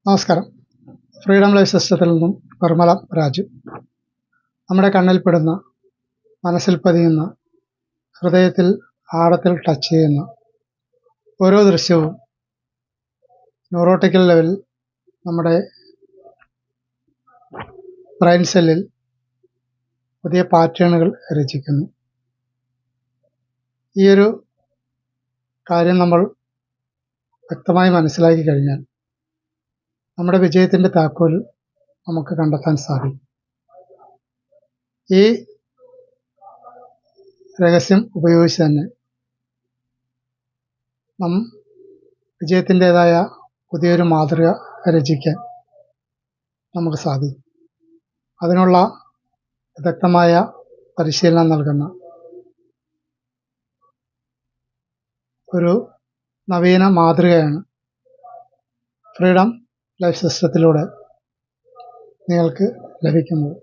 നമസ്കാരം. Freedom life സിസ്റ്റത്തിൽ നിന്നും നിർമ്മല രാജു. നമ്മുടെ കണ്ണിൽപ്പെടുന്ന, മനസ്സിൽ പതിയുന്ന, ഹൃദയത്തിൽ ആഴത്തിൽ ടച്ച് ചെയ്യുന്ന ഓരോ ദൃശ്യവും ന്യൂറോട്ടിക്കൽ ലെവലിൽ നമ്മുടെ ബ്രെയിൻ സെല്ലിൽ പുതിയ പാറ്റേണുകൾ രചിക്കുന്നു. ഈയൊരു കാര്യം നമ്മൾ വ്യക്തമായി മനസ്സിലാക്കി കഴിഞ്ഞാൽ നമ്മുടെ വിജയത്തിൻ്റെ താക്കോൽ നമുക്ക് കണ്ടെത്താൻ സാധിക്കും. ഈ രഹസ്യം ഉപയോഗിച്ച് തന്നെ വിജയത്തിൻ്റെതായ പുതിയൊരു മാതൃക രചിക്കാൻ നമുക്ക് സാധിക്കും. അതിനുള്ള വിദഗ്ധമായ പരിശീലനം നൽകുന്ന ഒരു നവീന മാതൃകയാണ് ഫ്രീഡം ലൈഫ് സിസ്റ്റത്തിലൂടെ നിങ്ങൾക്ക് ലഭിക്കുന്നത്.